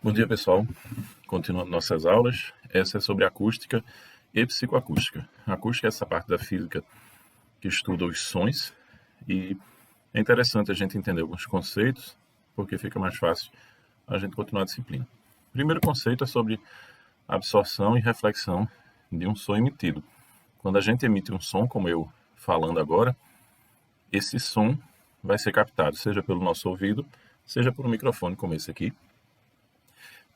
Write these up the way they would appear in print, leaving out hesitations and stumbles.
Bom dia, pessoal. Continuando nossas aulas, essa é sobre acústica e psicoacústica. A acústica é essa parte da física que estuda os sons e é interessante a gente entender alguns conceitos, porque fica mais fácil a gente continuar a disciplina. O primeiro conceito é sobre absorção e reflexão de um som emitido. Quando a gente emite um som, como eu falando agora, esse som vai ser captado, seja pelo nosso ouvido, seja por um microfone como esse aqui.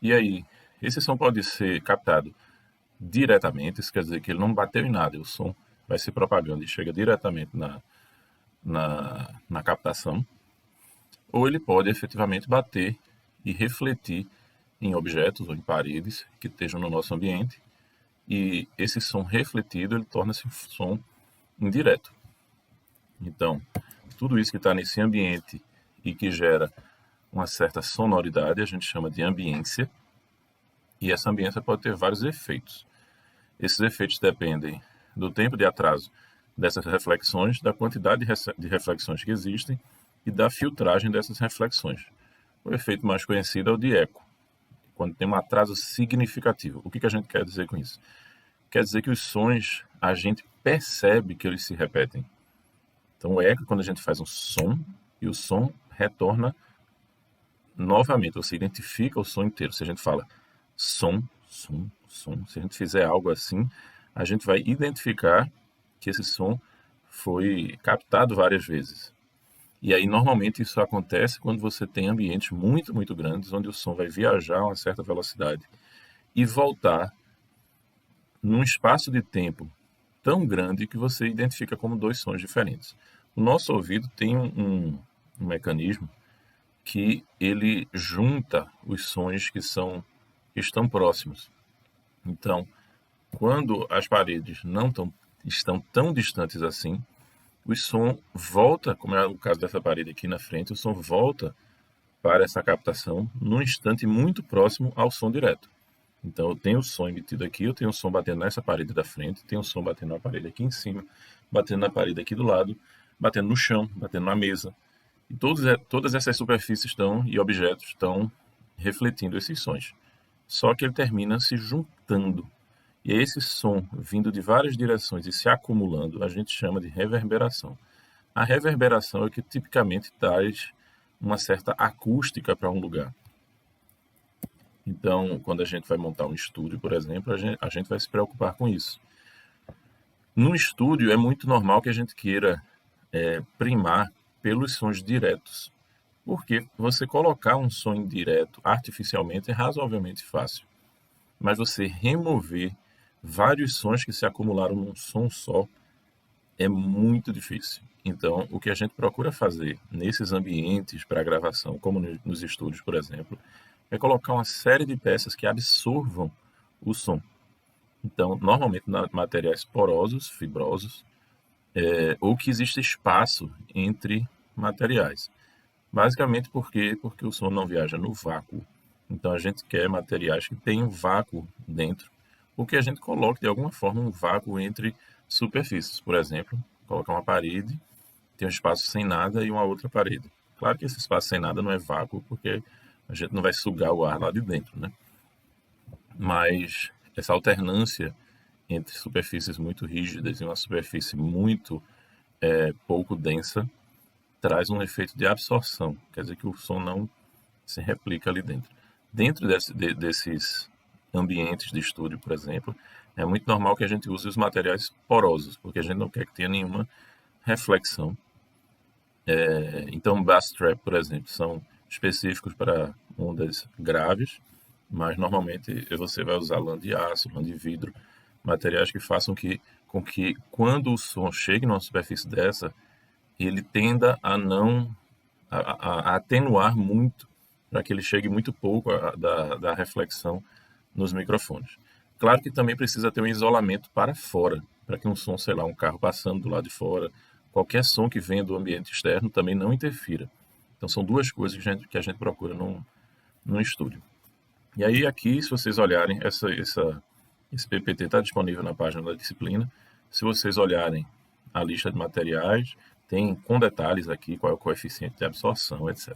E aí, esse som pode ser captado diretamente, isso quer dizer que ele não bateu em nada, o som vai se propagando e chega diretamente na captação, ou ele pode efetivamente bater e refletir em objetos ou em paredes que estejam no nosso ambiente, e esse som refletido ele torna-se um som indireto. Então, tudo isso que está nesse ambiente e que gera uma certa sonoridade, a gente chama de ambiência, e essa ambiência pode ter vários efeitos. Esses efeitos dependem do tempo de atraso dessas reflexões, da quantidade de reflexões que existem e da filtragem dessas reflexões. O efeito mais conhecido é o de eco, quando tem um atraso significativo. O que a gente quer dizer com isso? Quer dizer que os sons, a gente percebe que eles se repetem. Então, o eco é quando a gente faz um som e o som retorna novamente. Você identifica o som inteiro. Se a gente fala som, som, som, se a gente fizer algo assim, a gente vai identificar que esse som foi captado várias vezes. E aí, normalmente, isso acontece quando você tem ambientes muito, muito grandes, onde o som vai viajar a uma certa velocidade e voltar num espaço de tempo tão grande que você identifica como dois sons diferentes. O nosso ouvido tem um mecanismo que ele junta os sons que estão próximos. Então, quando as paredes não estão tão distantes assim, o som volta, como é o caso dessa parede aqui na frente, o som volta para essa captação num instante muito próximo ao som direto. Então, eu tenho o som emitido aqui, eu tenho o som batendo nessa parede da frente, tenho o som batendo na parede aqui em cima, batendo na parede aqui do lado, batendo no chão, batendo na mesa. E todas essas superfícies e objetos estão refletindo esses sons. Só que ele termina se juntando. E esse som vindo de várias direções e se acumulando, a gente chama de reverberação. A reverberação é o que tipicamente traz uma certa acústica para um lugar. Então, quando a gente vai montar um estúdio, por exemplo, a gente vai se preocupar com isso. No estúdio, é muito normal que a gente queira primar pelos sons diretos, porque você colocar um som indireto artificialmente é razoavelmente fácil, mas você remover vários sons que se acumularam num som só é muito difícil. Então, o que a gente procura fazer nesses ambientes para gravação, como nos estúdios, por exemplo, é colocar uma série de peças que absorvam o som. Então, normalmente materiais porosos, fibrosos, ou que existe espaço entre materiais. Basicamente porque o som não viaja no vácuo. Então, a gente quer materiais que tenham vácuo dentro, ou que a gente coloque de alguma forma um vácuo entre superfícies. Por exemplo, colocar uma parede, tem um espaço sem nada e uma outra parede. Claro que esse espaço sem nada não é vácuo, porque a gente não vai sugar o ar lá de dentro, né? Mas essa alternância entre superfícies muito rígidas e uma superfície muito pouco densa traz um efeito de absorção, quer dizer que o som não se replica ali dentro. Dentro desses ambientes de estúdio, por exemplo, é muito normal que a gente use os materiais porosos, porque a gente não quer que tenha nenhuma reflexão. Então, bass trap, por exemplo, são específicos para ondas graves, mas normalmente você vai usar lã de aço, lã de vidro, materiais que façam com que quando o som chegue numa superfície dessa, ele tenda a não a atenuar muito, para que ele chegue muito pouco da reflexão nos microfones. Claro que também precisa ter um isolamento para fora, para que um som, sei lá, um carro passando do lado de fora, qualquer som que venha do ambiente externo também não interfira. Então são duas coisas que a gente procura num estúdio. E aí aqui, se vocês olharem, esse PPT está disponível na página da disciplina. Se vocês olharem a lista de materiais, tem com detalhes aqui qual é o coeficiente de absorção, etc.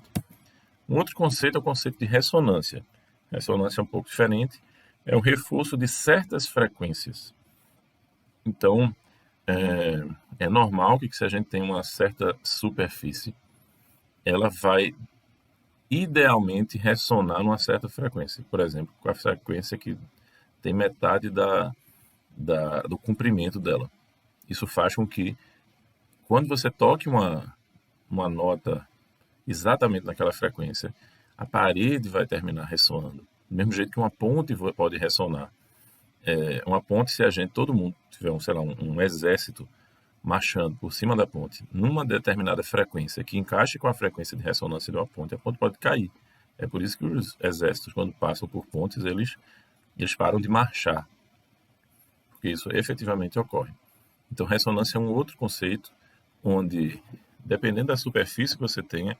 Um outro conceito é o conceito de ressonância. Ressonância é um pouco diferente, é um reforço de certas frequências. Então, é normal que se a gente tem uma certa superfície, ela vai idealmente ressonar numa certa frequência. Por exemplo, com a frequência que tem metade do comprimento dela. Isso faz com que, quando você toque uma nota exatamente naquela frequência, a parede vai terminar ressoando. Do mesmo jeito que uma ponte pode ressonar. Uma ponte, se todo mundo tiver, sei lá, um exército marchando por cima da ponte, numa determinada frequência que encaixe com a frequência de ressonância de uma ponte, a ponte pode cair. É por isso que os exércitos, quando passam por pontes, eles param de marchar, porque isso efetivamente ocorre. Então, ressonância é um outro conceito, onde, dependendo da superfície que você tenha,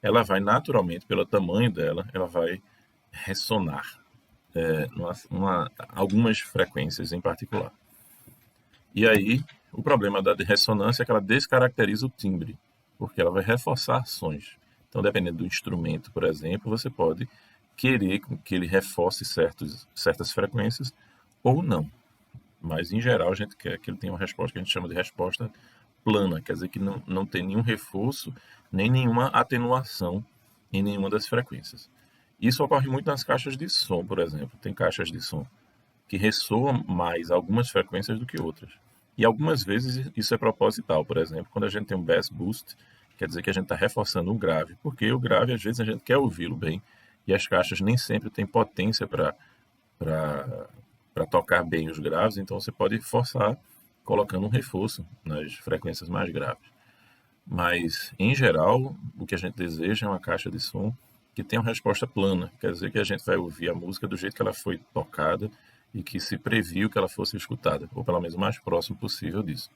ela vai naturalmente, pelo tamanho dela, ela vai ressonar algumas frequências em particular. E aí, o problema da ressonância é que ela descaracteriza o timbre, porque ela vai reforçar sons. Então, dependendo do instrumento, por exemplo, você pode querer que ele reforce certas frequências ou não. Mas, em geral, a gente quer que ele tenha uma resposta que a gente chama de resposta plana, quer dizer que não tem nenhum reforço, nem nenhuma atenuação em nenhuma das frequências. Isso ocorre muito nas caixas de som, por exemplo. Tem caixas de som que ressoam mais algumas frequências do que outras. E algumas vezes isso é proposital. Por exemplo, quando a gente tem um bass boost, quer dizer que a gente está reforçando um grave, porque o grave, às vezes, a gente quer ouvi-lo bem, e as caixas nem sempre têm potência para tocar bem os graves, então você pode forçar colocando um reforço nas frequências mais graves. Mas, em geral, o que a gente deseja é uma caixa de som que tenha uma resposta plana, quer dizer que a gente vai ouvir a música do jeito que ela foi tocada e que se previu que ela fosse escutada, ou pelo menos o mais próximo possível disso.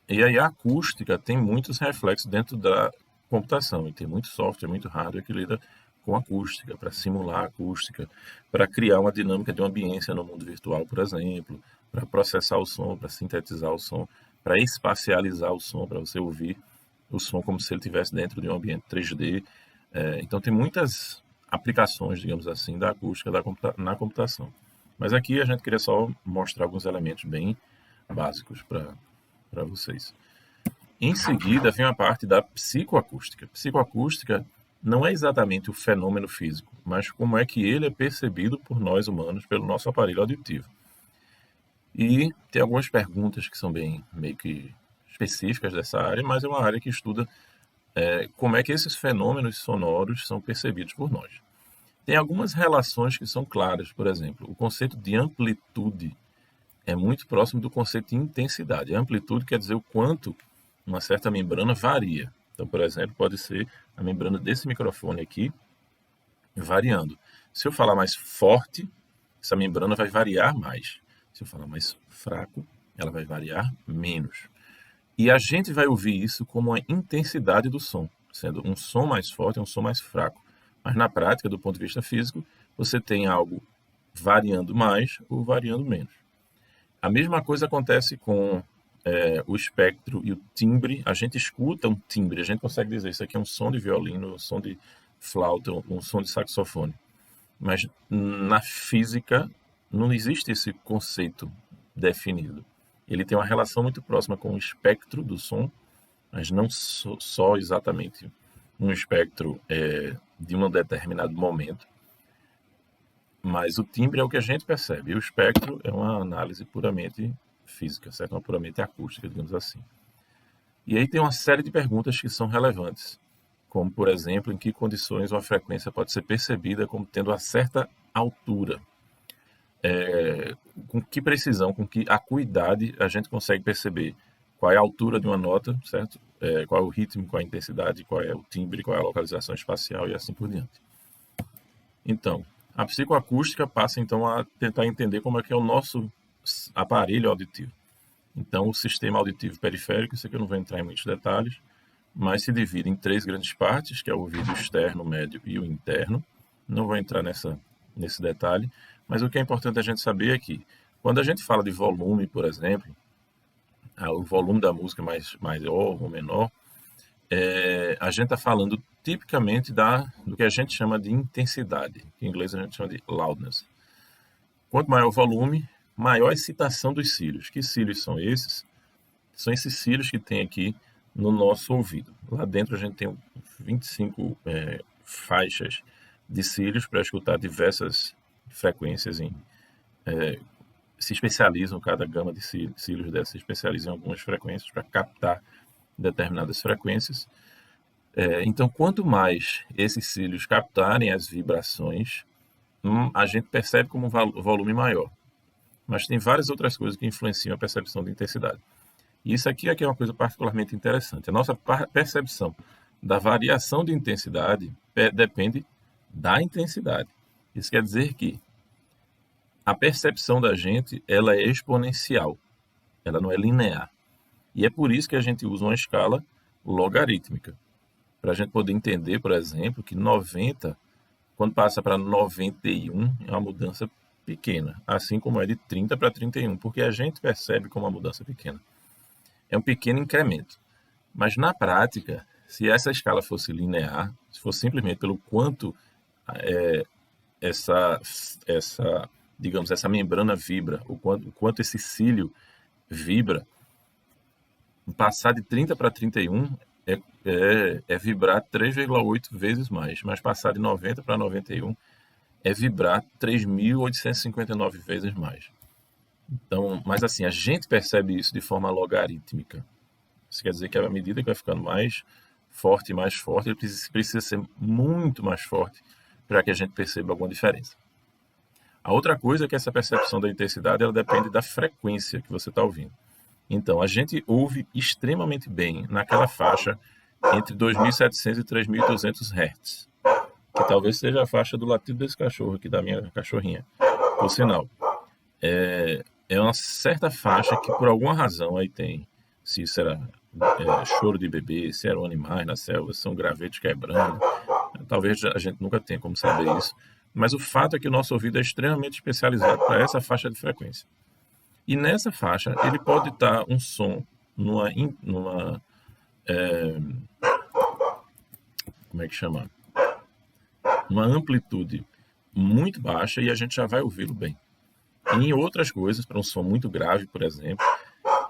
E aí a acústica tem muitos reflexos dentro da computação, e tem muito software, muito hardware que lida com acústica, para simular a acústica, para criar uma dinâmica de uma ambiência no mundo virtual, por exemplo, para processar o som, para sintetizar o som, para espacializar o som, para você ouvir o som como se ele estivesse dentro de um ambiente 3D. Então tem muitas aplicações, digamos assim, da acústica na computação. Mas aqui a gente queria só mostrar alguns elementos bem básicos para vocês. Em seguida, vem a parte da psicoacústica. Psicoacústica não é exatamente o fenômeno físico, mas como é que ele é percebido por nós humanos, pelo nosso aparelho auditivo. E tem algumas perguntas que são meio que específicas dessa área, mas é uma área que estuda como é que esses fenômenos sonoros são percebidos por nós. Tem algumas relações que são claras, por exemplo, o conceito de amplitude é muito próximo do conceito de intensidade. A amplitude quer dizer o quanto uma certa membrana varia. Então, por exemplo, pode ser a membrana desse microfone aqui variando. Se eu falar mais forte, essa membrana vai variar mais. Se eu falar mais fraco, ela vai variar menos. E a gente vai ouvir isso como a intensidade do som, sendo um som mais forte e um som mais fraco. Mas na prática, do ponto de vista físico, você tem algo variando mais ou variando menos. A mesma coisa acontece com o espectro e o timbre. A gente escuta um timbre, a gente consegue dizer isso aqui é um som de violino, um som de flauta, um som de saxofone. Mas na física não existe esse conceito definido. Ele tem uma relação muito próxima com o espectro do som, mas não só exatamente um espectro de um determinado momento. Mas o timbre é o que a gente percebe, e o espectro é uma análise puramente física, certo? Uma puramente acústica, digamos assim. E aí tem uma série de perguntas que são relevantes, como, por exemplo, em que condições uma frequência pode ser percebida como tendo uma certa altura. Com que precisão, com que acuidade a gente consegue perceber qual é a altura de uma nota, certo? Qual é o ritmo, qual é a intensidade, qual é o timbre, qual é a localização espacial e assim por diante. Então, a psicoacústica passa então a tentar entender como é que é o nosso aparelho auditivo. Então, o sistema auditivo periférico, isso aqui eu não vou entrar em muitos detalhes, mas se divide em 3 grandes partes, que é o ouvido externo, o médio e o interno. Não vou entrar nesse detalhe, mas o que é importante a gente saber é que, quando a gente fala de volume, por exemplo, o volume da música maior ou menor, a gente está falando tipicamente do que a gente chama de intensidade, que em inglês a gente chama de loudness. Quanto maior o volume, maior a excitação dos cílios. Que cílios são esses? São esses cílios que tem aqui no nosso ouvido. Lá dentro a gente tem 25 faixas de cílios para escutar diversas frequências. Se especializam, cada gama de cílios dessa se especializa em algumas frequências para captar determinadas frequências. Então, quanto mais esses cílios captarem as vibrações, a gente percebe como um volume maior. Mas tem várias outras coisas que influenciam a percepção de intensidade. E isso aqui é que é uma coisa particularmente interessante. A nossa percepção da variação de intensidade depende da intensidade. Isso quer dizer que a percepção da gente ela é exponencial, ela não é linear. E é por isso que a gente usa uma escala logarítmica, para a gente poder entender, por exemplo, que 90, quando passa para 91, é uma mudança pequena, assim como é de 30 para 31, porque a gente percebe como uma mudança pequena. É um pequeno incremento. Mas na prática, se essa escala fosse linear, se fosse simplesmente pelo quanto digamos, essa membrana vibra, o quanto esse cílio vibra, passar de 30 para 31 é vibrar 3,8 vezes mais, mas passar de 90 para 91 é vibrar 3.859 vezes mais. Então, mas assim, a gente percebe isso de forma logarítmica. Isso quer dizer que à medida que vai ficando mais forte, ele precisa ser muito mais forte para que a gente perceba alguma diferença. A outra coisa é que essa percepção da intensidade ela depende da frequência que você está ouvindo. Então, a gente ouve extremamente bem naquela faixa entre 2.700 e 3.200 Hz, que talvez seja a faixa do latido desse cachorro aqui, da minha cachorrinha. Por sinal, é uma certa faixa que por alguma razão aí tem, se isso era choro de bebê, se eram animais na selva, se são gravetos quebrando, talvez a gente nunca tenha como saber isso, mas o fato é que o nosso ouvido é extremamente especializado para essa faixa de frequência. E nessa faixa ele pode estar um som como é que chama? Uma amplitude muito baixa e a gente já vai ouvi-lo bem. E em outras coisas, para um som muito grave, por exemplo,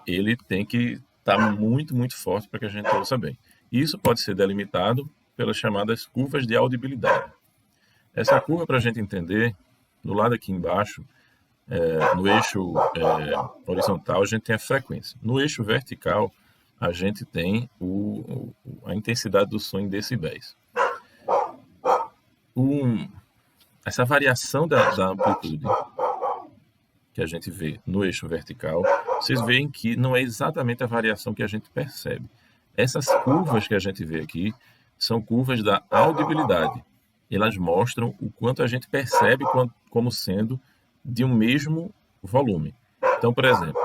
ele tem que estar muito, muito forte para que a gente ouça bem. Isso pode ser delimitado pelas chamadas curvas de audibilidade. Essa curva, para a gente entender, do lado aqui embaixo, no eixo horizontal, a gente tem a frequência. No eixo vertical, a gente tem a intensidade do som em decibéis. Essa variação da amplitude que a gente vê no eixo vertical, vocês veem que não é exatamente a variação que a gente percebe. Essas curvas que a gente vê aqui são curvas da audibilidade. Elas mostram o quanto a gente percebe como sendo de um mesmo volume. Então, por exemplo,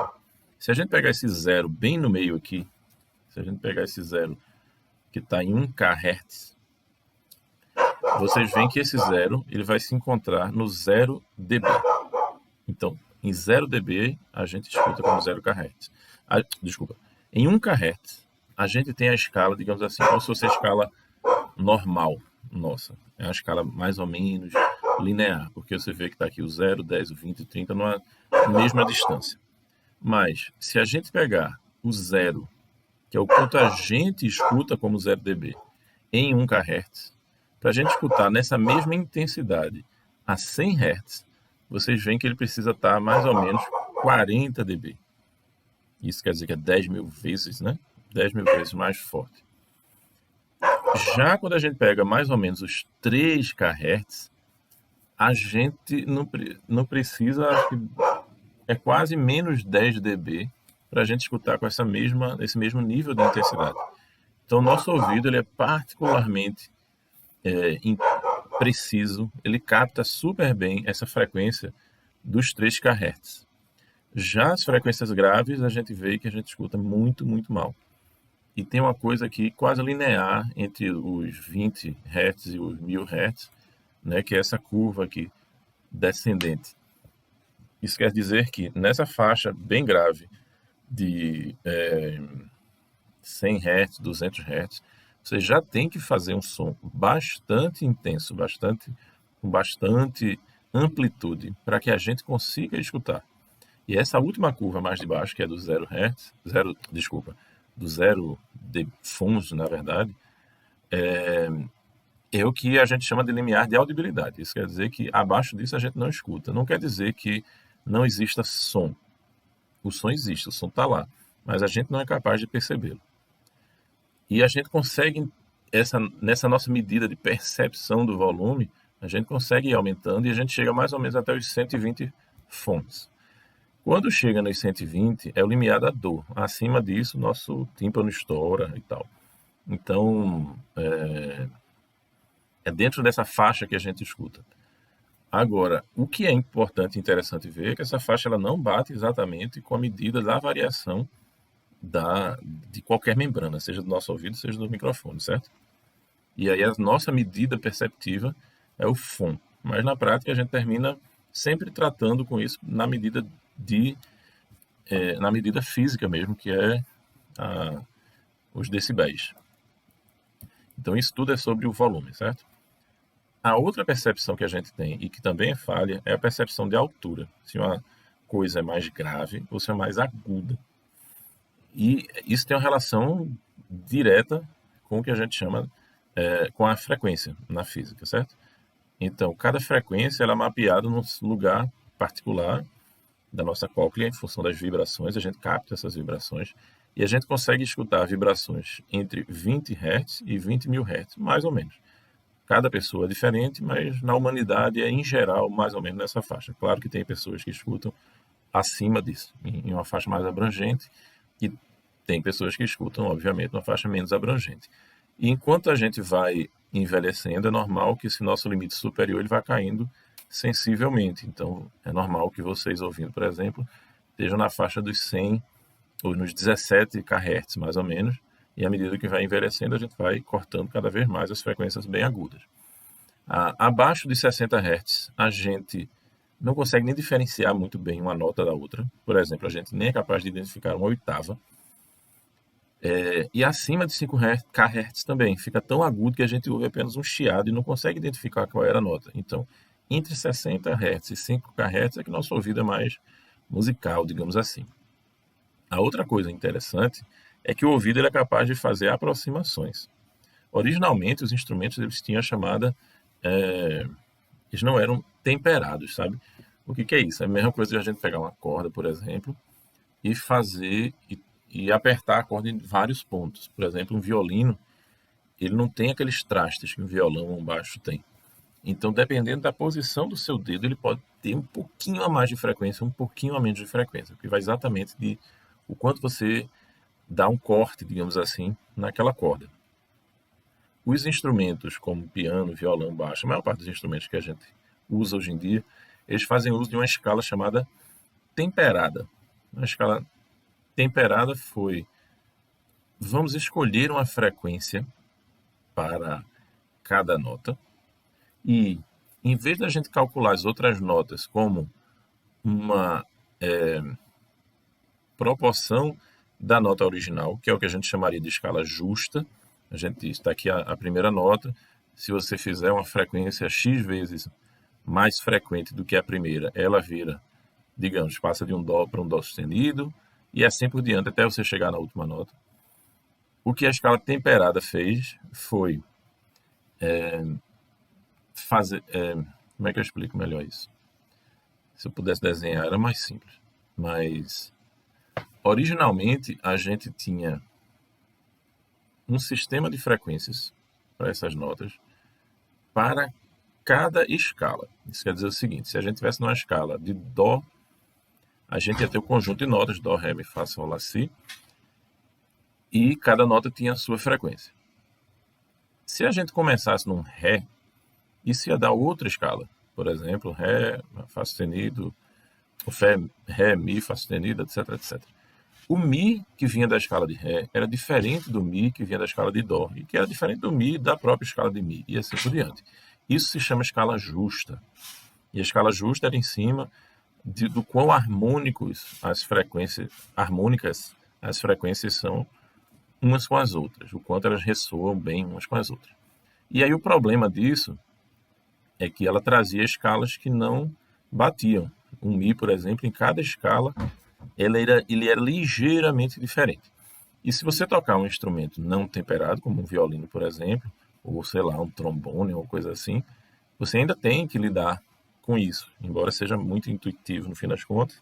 se a gente pegar esse zero bem no meio aqui, se a gente pegar esse zero que está em 1 kHz, vocês veem que esse zero ele vai se encontrar no 0 dB. Então, em 0 dB, a gente escuta como 0 kHz. Em 1 kHz, a gente tem a escala, digamos assim, como se fosse a escala normal nossa. É uma escala mais ou menos linear, porque você vê que está aqui o 0, 10, o 20, o 30 numa mesma distância. Mas, se a gente pegar o 0, que é o quanto a gente escuta como 0 dB, em 1 kHz, para a gente escutar nessa mesma intensidade a 100 Hz, vocês veem que ele precisa estar mais ou menos 40 dB. Isso quer dizer que é 10 mil vezes, né? 10 mil vezes mais forte. Já quando a gente pega mais ou menos os 3 kHz, a gente não precisa, acho que é quase menos 10 dB para a gente escutar com esse mesmo nível de intensidade. Então, o nosso ouvido ele é particularmente preciso, ele capta super bem essa frequência dos 3 kHz. Já as frequências graves, a gente vê que a gente escuta muito, muito mal. E tem uma coisa aqui quase linear entre os 20 Hz e os 1000 Hz, né, que é essa curva aqui descendente. Isso quer dizer que nessa faixa bem grave de 100 Hz, 200 Hz, você já tem que fazer um som bastante intenso, com bastante amplitude, para que a gente consiga escutar. E essa última curva mais de baixo, que é do do zero de Fons, na verdade, é o que a gente chama de limiar de audibilidade. Isso quer dizer que abaixo disso a gente não escuta. Não quer dizer que não exista som. O som existe, o som está lá, mas a gente não é capaz de percebê-lo. E a gente consegue, nessa nossa medida de percepção do volume, a gente consegue ir aumentando e a gente chega mais ou menos até os 120 Fons. Quando chega nos 120, é o limiar da dor. Acima disso, nosso tímpano estoura e tal. Então, é dentro dessa faixa que a gente escuta. Agora, o que é importante e interessante ver é que essa faixa ela não bate exatamente com a medida da variação de qualquer membrana, seja do nosso ouvido, seja do microfone, certo? E aí a nossa medida perceptiva é o Fon. Mas na prática a gente termina sempre tratando com isso na medida na medida física mesmo, que é os decibéis. Então isso tudo é sobre o volume, certo? A outra percepção que a gente tem, e que também é falha, é a percepção de altura. Se uma coisa é mais grave ou se é mais aguda. E isso tem uma relação direta com o que a gente chama com a frequência na física, certo? Então, cada frequência ela é mapeada num lugar particular da nossa cóclea, em função das vibrações, a gente capta essas vibrações e a gente consegue escutar vibrações entre 20 Hz e 20 mil Hz, mais ou menos. Cada pessoa é diferente, mas na humanidade é, em geral, mais ou menos nessa faixa. Claro que tem pessoas que escutam acima disso, em uma faixa mais abrangente, e tem pessoas que escutam, obviamente, uma faixa menos abrangente. E enquanto a gente vai envelhecendo, é normal que esse nosso limite superior ele vá caindo sensivelmente. Então, é normal que vocês ouvindo, por exemplo, estejam na faixa dos 100 ou nos 17 kHz, mais ou menos, e à medida que vai envelhecendo, a gente vai cortando cada vez mais as frequências bem agudas. Abaixo de 60 Hz, a gente não consegue nem diferenciar muito bem uma nota da outra. Por exemplo, a gente nem é capaz de identificar uma oitava. E acima de 5 kHz também, fica tão agudo que a gente ouve apenas um chiado e não consegue identificar qual era a nota. Então, entre 60 Hz e 5 kHz é que nosso ouvido é mais musical, digamos assim. A outra coisa interessante é que o ouvido ele é capaz de fazer aproximações. Originalmente, os instrumentos eles tinham a chamada... eles não eram temperados, sabe? O que é isso? É a mesma coisa de a gente pegar uma corda, por exemplo, e fazer... e apertar a corda em vários pontos. Por exemplo, um violino, ele não tem aqueles trastes que um violão ou um baixo tem. Então, dependendo da posição do seu dedo, ele pode ter um pouquinho a mais de frequência, um pouquinho a menos de frequência, porque vai exatamente de o quanto você dá um corte, digamos assim, naquela corda. Os instrumentos como piano, violão, baixo, a maior parte dos instrumentos que a gente usa hoje em dia, eles fazem uso de uma escala chamada temperada. Uma escala temperada foi: vamos escolher uma frequência para cada nota e, em vez da gente calcular as outras notas como uma proporção da nota original, que é o que a gente chamaria de escala justa, a gente diz, está aqui a primeira nota, se você fizer uma frequência X vezes mais frequente do que a primeira, ela vira, digamos, passa de um Dó para um Dó sustenido, e assim por diante, até você chegar na última nota. O que a escala temperada fez foi fazer... como é que eu explico melhor isso? Se eu pudesse desenhar, era mais simples. Mas, originalmente, a gente tinha um sistema de frequências para essas notas para cada escala. Isso quer dizer o seguinte: se a gente tivesse numa escala de Dó, a gente ia ter o conjunto de notas, Dó, Ré, Mi, Fá, Sol, Lá, Si, e cada nota tinha a sua frequência. Se a gente começasse num Ré, isso ia dar outra escala. Por exemplo, Ré, Fá sustenido, Ré, Mi, Fá sustenido, etc, etc. O Mi que vinha da escala de Ré era diferente do Mi que vinha da escala de Dó, e que era diferente do Mi da própria escala de Mi, e assim por diante. Isso se chama escala justa. E a escala justa era em cima do quão harmônicas as frequências são umas com as outras, o quanto elas ressoam bem umas com as outras. E aí o problema disso é que ela trazia escalas que não batiam. O Mi, por exemplo, em cada escala, ele era ligeiramente diferente. E se você tocar um instrumento não temperado, como um violino, por exemplo, ou sei lá, um trombone ou coisa assim, você ainda tem que lidar com isso. Embora seja muito intuitivo no fim das contas,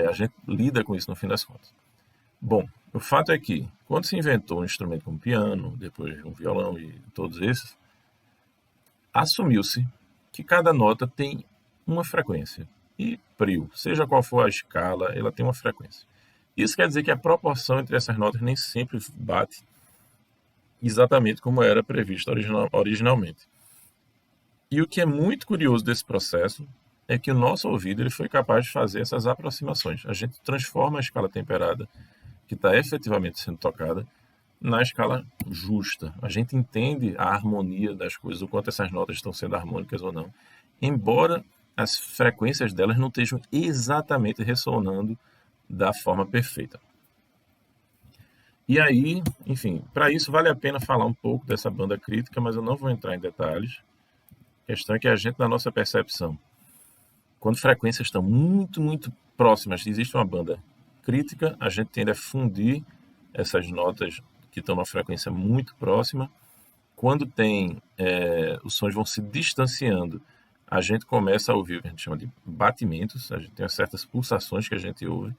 a gente lida com isso no fim das contas. Bom, o fato é que, quando se inventou um instrumento como piano, depois um violão e todos esses, assumiu-se que cada nota tem uma frequência. E prio, seja qual for a escala, ela tem uma frequência. Isso quer dizer que a proporção entre essas notas nem sempre bate exatamente como era previsto originalmente. E o que é muito curioso desse processo é que o nosso ouvido ele foi capaz de fazer essas aproximações. A gente transforma a escala temperada, que está efetivamente sendo tocada, na escala justa. A gente entende a harmonia das coisas, o quanto essas notas estão sendo harmônicas ou não, embora as frequências delas não estejam exatamente ressonando da forma perfeita. E aí, enfim, para isso vale a pena falar um pouco dessa banda crítica, mas eu não vou entrar em detalhes. A questão é que a gente, na nossa percepção, quando frequências estão muito, muito próximas, existe uma banda crítica, a gente tende a fundir essas notas que estão numa frequência muito próxima. Quando os sons vão se distanciando, a gente começa a ouvir o que a gente chama de batimentos, a gente tem certas pulsações que a gente ouve,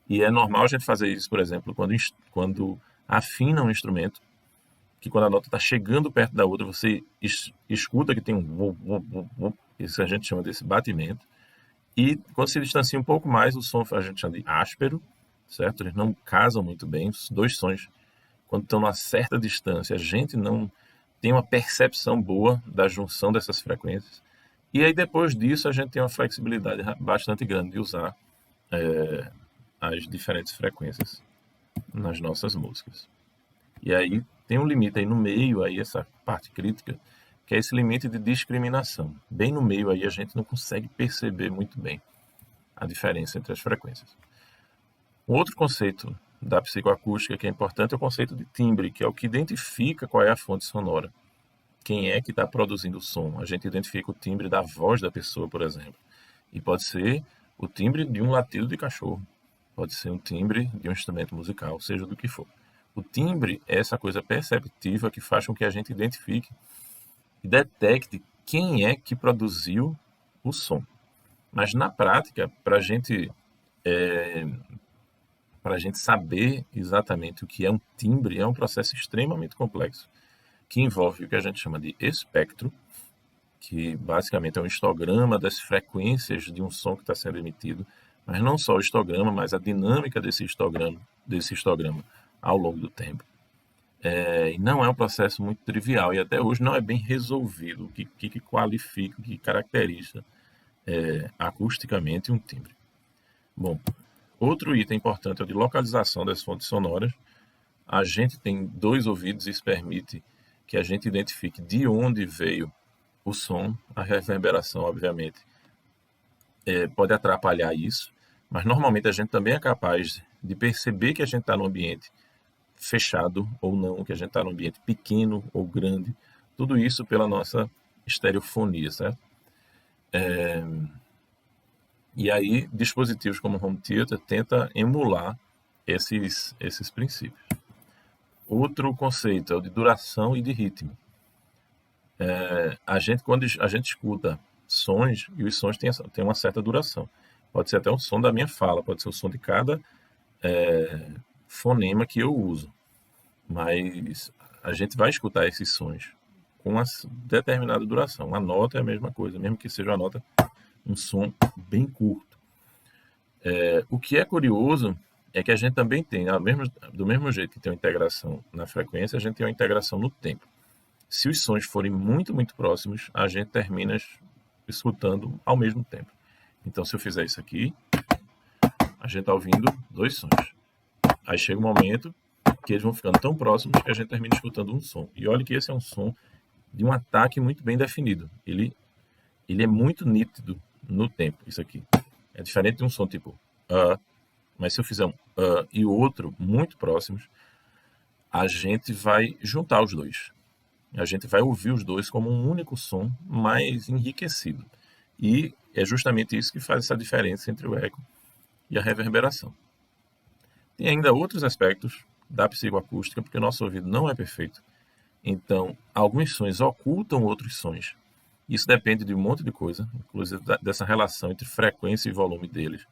e é normal a gente fazer isso, por exemplo, quando afina um instrumento, que quando a nota está chegando perto da outra, você escuta que tem um isso a gente chama desse batimento, e quando se distancia um pouco mais, o som a gente chama de áspero, certo? Eles não casam muito bem, os dois sons, quando estão a certa distância, a gente não tem uma percepção boa da junção dessas frequências, e aí depois disso a gente tem uma flexibilidade bastante grande de usar as diferentes frequências nas nossas músicas. E aí tem um limite aí no meio, aí essa parte crítica, que é esse limite de discriminação. Bem no meio aí a gente não consegue perceber muito bem a diferença entre as frequências. Um outro conceito da psicoacústica que é importante é o conceito de timbre, que é o que identifica qual é a fonte sonora. Quem é que está produzindo o som? A gente identifica o timbre da voz da pessoa, por exemplo. E pode ser o timbre de um latido de cachorro. Pode ser um timbre de um instrumento musical, seja do que for. O timbre é essa coisa perceptiva que faz com que a gente identifique e detecte quem é que produziu o som. Mas na prática, para a gente saber exatamente o que é um timbre, é um processo extremamente complexo, que envolve o que a gente chama de espectro, que basicamente é um histograma das frequências de um som que está sendo emitido, mas não só o histograma, mas a dinâmica desse histograma ao longo do tempo. E não é um processo muito trivial, e até hoje não é bem resolvido o que qualifica, o que caracteriza acusticamente um timbre. Bom, outro item importante é o de localização das fontes sonoras. A gente tem dois ouvidos e isso permite que a gente identifique de onde veio o som. A reverberação, obviamente, pode atrapalhar isso, mas normalmente a gente também é capaz de perceber que a gente está num ambiente fechado ou não, que a gente está num ambiente pequeno ou grande. Tudo isso pela nossa estereofonia, certo? E aí, dispositivos como o Home Theater tenta emular esses princípios. Outro conceito é o de duração e de ritmo. Quando a gente escuta sons, e os sons têm uma certa duração. Pode ser até o som da minha fala, pode ser o som de cada fonema que eu uso. Mas a gente vai escutar esses sons com uma determinada duração. A nota é a mesma coisa, mesmo que seja um som bem curto. O que é curioso é que a gente também tem, do mesmo jeito que tem uma integração na frequência, a gente tem uma integração no tempo. Se os sons forem muito, muito próximos, a gente termina escutando ao mesmo tempo. Então, se eu fizer isso aqui, a gente está ouvindo dois sons. Aí chega um momento que eles vão ficando tão próximos que a gente termina escutando um som. E olha que esse é um som de um ataque muito bem definido. Ele é muito nítido no tempo, isso aqui. É diferente de um som tipo mas se eu fizer um e outro muito próximos, a gente vai juntar os dois. A gente vai ouvir os dois como um único som mais enriquecido. E é justamente isso que faz essa diferença entre o eco e a reverberação. Tem ainda outros aspectos da psicoacústica, porque o nosso ouvido não é perfeito. Então, alguns sons ocultam outros sons. Isso depende de um monte de coisa, inclusive dessa relação entre frequência e volume deles.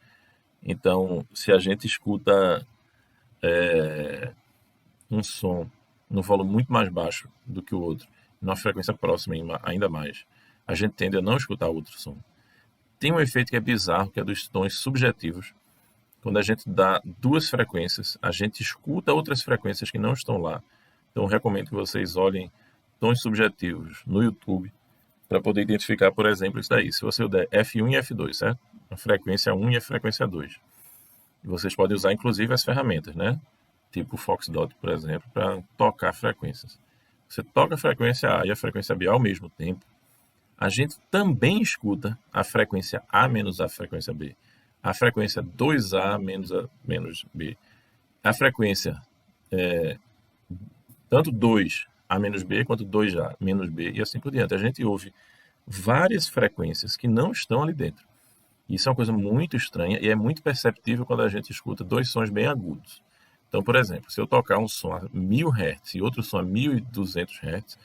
Então, se a gente escuta um som num volume muito mais baixo do que o outro, numa frequência próxima ainda mais, a gente tende a não escutar outro som. Tem um efeito que é bizarro, que é dos tons subjetivos. Quando a gente dá duas frequências, a gente escuta outras frequências que não estão lá. Então, eu recomendo que vocês olhem tons subjetivos no YouTube para poder identificar, por exemplo, isso daí. Se você der F1 e F2, certo? A frequência 1 e a frequência 2. E vocês podem usar, inclusive, as ferramentas, né? Tipo o Foxdot, por exemplo, para tocar frequências. Você toca a frequência A e a frequência B ao mesmo tempo, a gente também escuta a frequência A menos a frequência B, a frequência 2A menos B, a frequência tanto 2A menos B quanto 2A menos B e assim por diante. A gente ouve várias frequências que não estão ali dentro. Isso é uma coisa muito estranha e é muito perceptível quando a gente escuta dois sons bem agudos. Então, por exemplo, se eu tocar um som a 1000 Hz e outro som a 1200 Hz,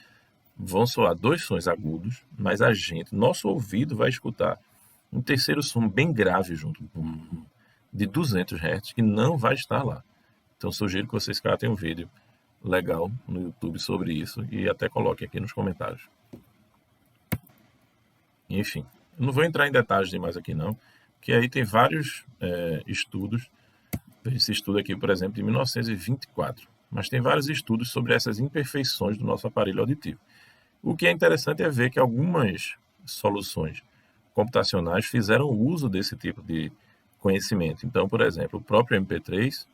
vão soar dois sons agudos, mas nosso ouvido vai escutar um terceiro som bem grave junto, de 200 Hz, que não vai estar lá. Então, sugiro que vocês catem um vídeo legal no YouTube sobre isso e até coloquem aqui nos comentários. Enfim, eu não vou entrar em detalhes demais aqui não, porque aí tem vários estudos. Esse estudo aqui, por exemplo, de 1924, mas tem vários estudos sobre essas imperfeições do nosso aparelho auditivo. O que é interessante é ver que algumas soluções computacionais fizeram uso desse tipo de conhecimento. Então, por exemplo, o próprio MP3,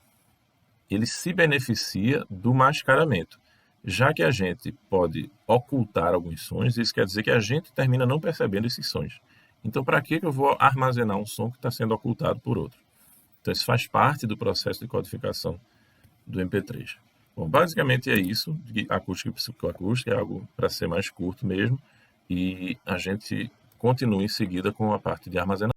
ele se beneficia do mascaramento. Já que a gente pode ocultar alguns sons, isso quer dizer que a gente termina não percebendo esses sons. Então, para que eu vou armazenar um som que está sendo ocultado por outro? Então, isso faz parte do processo de codificação do MP3. Bom, basicamente é isso. Acústica e psicoacústica é algo para ser mais curto mesmo. E a gente continua em seguida com a parte de armazenamento.